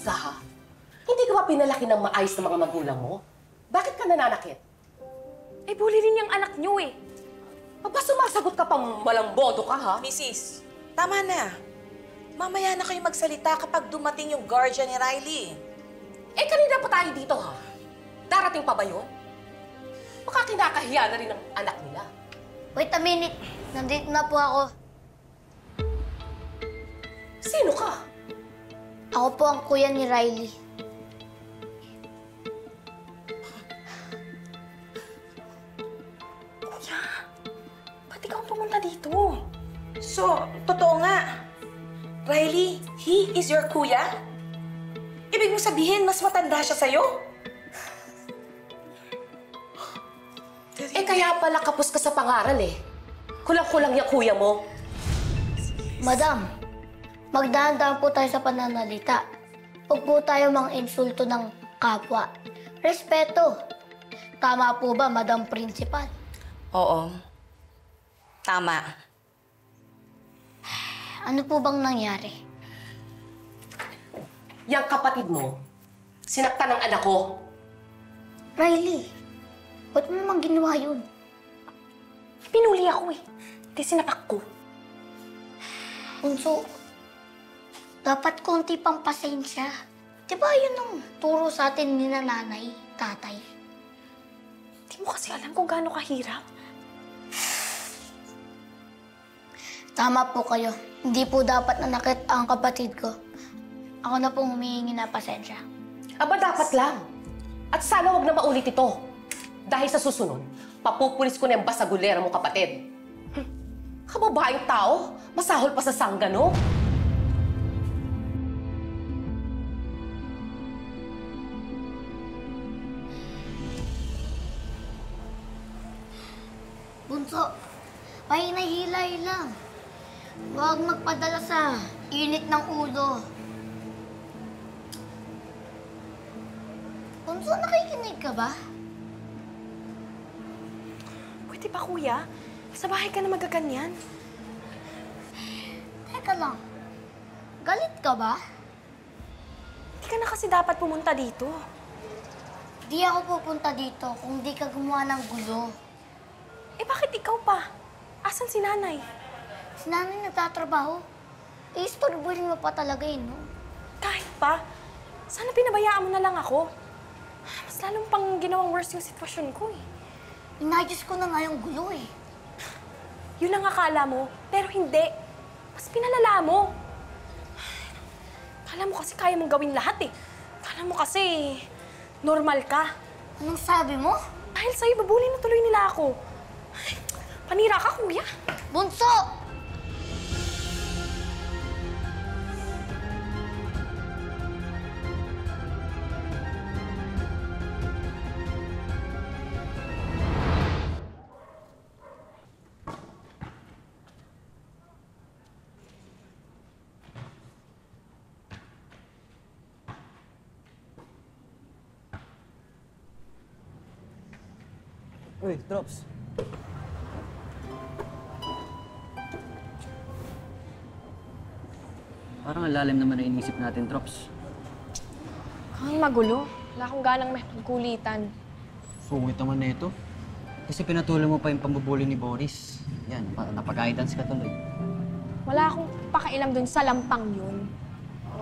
ka, ha? Hindi ka ba pinalaki ng maayos ng mga magulang mo? Bakit ka nananakit? Eh, bully rin yung anak niyo eh. Aba, sumasagot ka pang walang bodo ka, ha? Mrs., tama na. Mamaya na kayo magsalita kapag dumating yung guardian ni Riley. Eh, kanina pa tayo dito, ha? Darating pa ba yun? Baka kinakahiya na rin ang anak nila. Wait a minute. Nandito na po ako. Sino ka? Ako po ang kuya ni Riley. Kuya, ba't ikaw pumunta dito? So, totoo nga. Riley, he is your kuya? Ibig mo sabihin, mas matanda siya sa'yo? Eh, kaya pala kapos ka sa pangaral, eh. Kulang-kulang yung kuya mo. Madam, magdahan-dahan po tayo sa pananalita. Huwag po tayo mang-insulto ng kapwa. Respeto. Tama po ba, Madam Principal? Oo. Tama. Ano po bang nangyari? Yang kapatid mo, sinaktan ng anak ko. Riley, ba't mo naman ginawa yun? Pinuli ako eh. Hindi sinapak ko. Bunso, dapat konti pang pasensya. Di ba yun ang turo sa atin ni nanay, tatay? Hindi mo kasi alam kung gaano kahirap. Tama po kayo. Hindi po dapat nanakit ang kapatid ko. Ako na pong humihingi na pasensya. Aba, dapat lang. At sana wag na maulit ito. Dahil sa susunod, papupulis ko na yung basagulera mo, kapatid. Kababaeng tao, masahol pa sa sanggano. Bunso, pahinahilay lang. Huwag magpadala sa init ng ulo. Bunso, nakikinig ka ba? Pwede ba, kuya? Sa bahay ka na magaganyan. Teka lang. Galit ka ba? Hindi ka na kasi dapat pumunta dito. Di ako pupunta dito kung di ka gumawa ng gulo. Eh, bakit ikaw pa? Asan si nanay? Si nanay nagtatrabaho. Istorbuhin mo pa talaga no? Kahit pa. Sana pinabayaan mo na lang ako. Mas lalong pang ginawang worse yung sitwasyon ko eh. Inayos ko na nga yung gulo eh. Yun ang akala mo, pero hindi. Mas pinalala mo. Kala mo kasi kaya mong gawin lahat eh. Kala mo kasi normal ka. Anong sabi mo? Dahil sa'yo, babuli na tuloy nila ako. Ay, panira ka, kuya. Bunso! Uy, Drops. Parang ang lalim naman na inisip natin, Drops. Ang magulo. Wala akong ganang may pagkulitan. Sungit naman na ito. Kasi pinatuloy mo pa yung pambubuli ni Boris. Yan, napag-guidance ka tuloy. Wala akong pakialam dun sa lampang yun.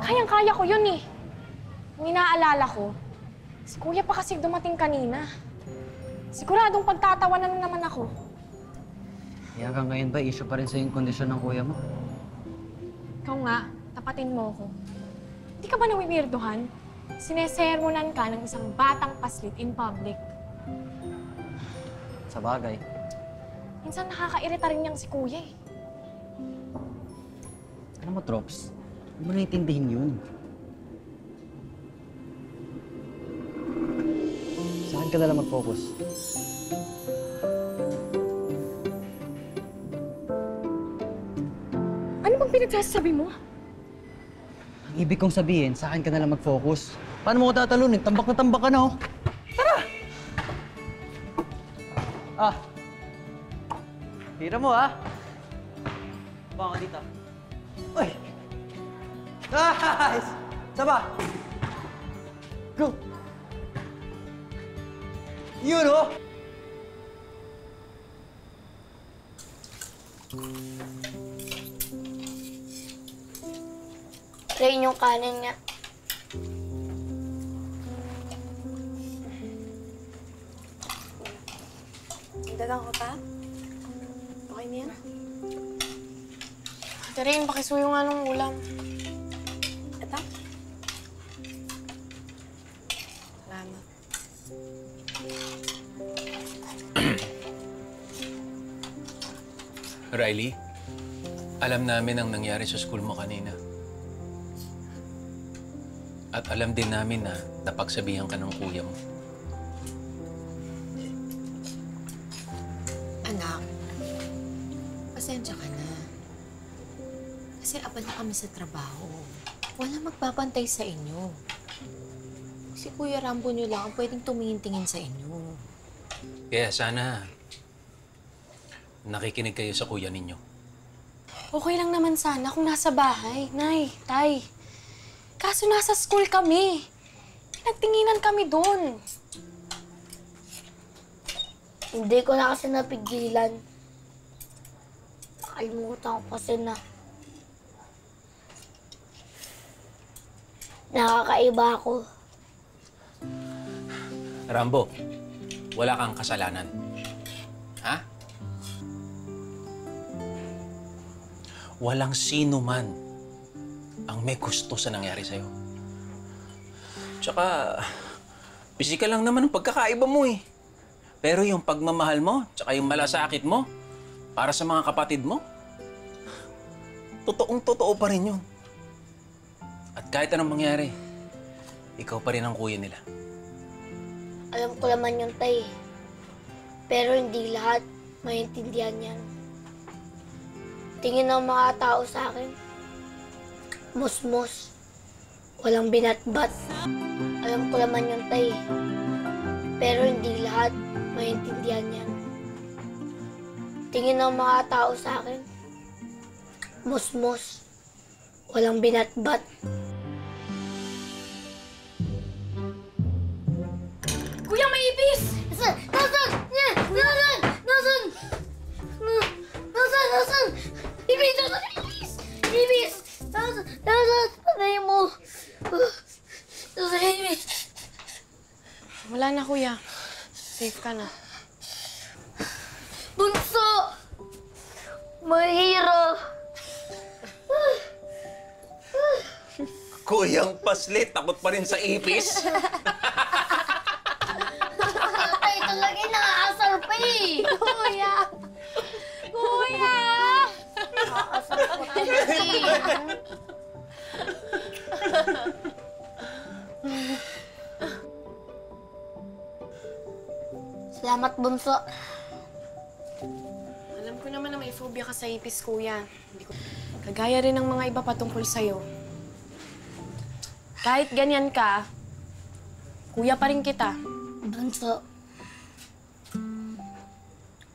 Kayang-kaya ko yun eh. Ang inaalala ko, si kuya pa kasi dumating kanina. Siguradong pagtatawanan na naman ako. Kaya hanggang ngayon ba, issue pa rin sa yung kondisyon ng kuya mo? Ikaw nga, tapatin mo ako. Hindi ka ba nawiwirduhan? Sinesermonan ka ng isang batang paslit in public. Sa bagay. Minsan nakakairita rin niyang si kuya eh. Alam mo, Drops, hindi mo naiintindihin yun. Saan ka na lang mag-focus? Ano bang pinagsasabi mo? Ang ibig kong sabihin, sa akin ka na lang mag-focus. Paano mo ko tatalunin? Tambak ka na, oh. Tara! Ah. Tira mo, ah. Baka ka dito. Uy! Guys! Saba! Go! Yun, oh! Rain yung kanin niya. Dagang ko pa? Okay na yan? Ate Rain, pakisuyo nga ng ulam. Ito? Salamat. Riley, alam namin ang nangyari sa school mo kanina. At alam din namin na napagsabihan ka ng kuya mo. Anak, pasensya ka na. Kasi abala kami sa trabaho. Walang magbabantay sa inyo. Si Kuya Rambo nyo lang ang pwedeng tumingin-tingin sa inyo. Kaya sana nakikinig kayo sa kuya ninyo. Okay lang naman sana kung nasa bahay. Nay, Tay. Kaso nasa school kami. Pinagtinginan kami doon. Hindi ko na kasi napigilan. Nakalimutan ko kasi na nakakaiba ako. Rambo, wala kang kasalanan. Ha? Walang sino man ang may gusto sa nangyari sa'yo. Tsaka, pisikal lang naman ang pagkakaiba mo eh. Pero yung pagmamahal mo, tsaka yung malasakit mo, para sa mga kapatid mo, totoong-totoo pa rin yun. At kahit anong mangyari, ikaw pa rin ang kuya nila. Alam ko naman yun, Tay. Pero hindi lahat maintindihan yan. Tingin ng mga tao sa akin, musmos, walang binatbat. Alam ko naman yun, Tay. Pero hindi lahat maintindihan yan. Tingin ng mga tao sa akin, musmos, walang binatbat. Kuya, may ibis! Nasaan? Nasaan? Nasaan? Nasaan? Nasaan? Nasaan? Ibis! Nasaan? Ibis! Ibis! Nasaan? Nasaan? Patay mo! Nasaan ibis? Wala na, Kuya. Safe ka na. Bunso! Mahirap! Kuyang paslit, takot pa rin sa ipis. Tatay, talaga nakaasar pa eh! Kuya! Kuya! Nakaasar pa talaga eh! Salamat, Bunso. Alam ko naman na may phobia ka sa ipis, Kuya. Hindi ko... Kagaya rin ng mga iba patungkol sa'yo. Kahit ganyan ka, Kuya pa rin kita. Bunso,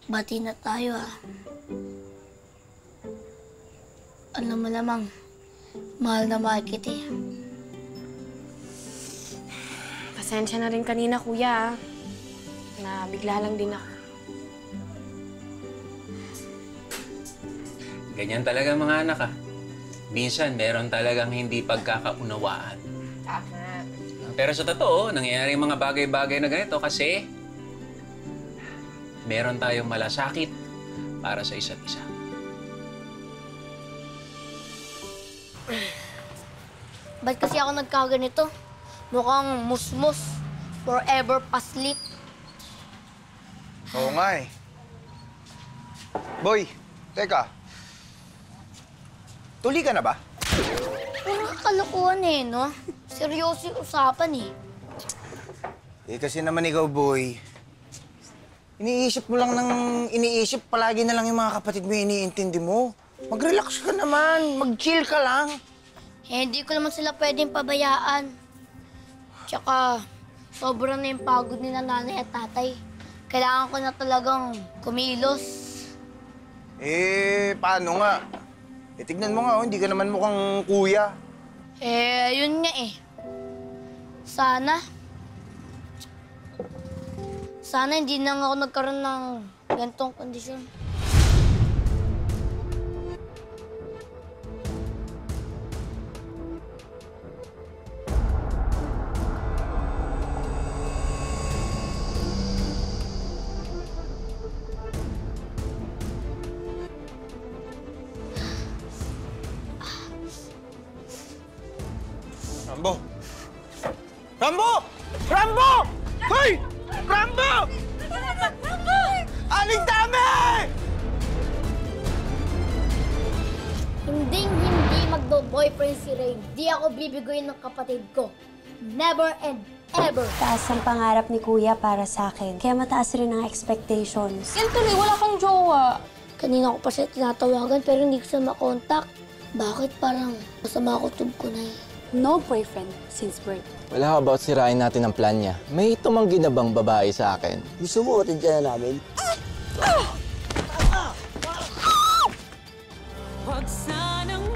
bati na tayo ah. Alam mo namang, mahal na mahal kita eh. Pasensya na rin kanina, Kuya. Na bigla lang din ako. Ganyan talaga mga anak ah. Minsan, meron talagang hindi pagkakaunawaan. Tama. Pero sa totoo, nangyayari yung mga bagay-bagay na ganito kasi meron tayong malasakit para sa isa't isa. Ba't kasi ako nagkaganito? Mukhang musmus, forever paslit. Oo nga eh. Boy, teka. Tuli ka na ba? Puro kalokohan eh, no? Seryoso yung usapan eh. Eh kasi naman ikaw, boy. Iniisip mo lang ng iniisip. Palagi na lang yung mga kapatid mo yung iniintindi mo. Mag-relax ka naman. Mag-chill ka lang. Eh, hindi ko naman sila pwedeng pabayaan. Tsaka, sobrang na yung pagod ni nanay at tatay. Kailangan ko na talagang kumilos. Eh, paano nga? Eh, tignan mo nga, oh, hindi ka naman mukhang kuya. Eh, yun nga eh. Sana, Sana hindi na ako nagkaroon ng ganitong kondisyon. Rambo! Rambo! Rambo! Hoy! Rambo! Aling dami! Hindi magbo-boyfriend si Ray. Di ako bibigoyin ng kapatid ko. Never and ever. Taas ang pangarap ni Kuya para sa akin. Kaya mataas rin ang expectations. Yan tuloy, wala kang jowa. Kanina ko pa siya tinatawagan pero hindi ko siya makontak. Bakit parang masama ako tub ko na eh. No boyfriend since birth. Well, how about sirain natin ang plan niya? May tumanggi na bang babae sa akin? Gusto mo atin dyan namin? Huwag sanang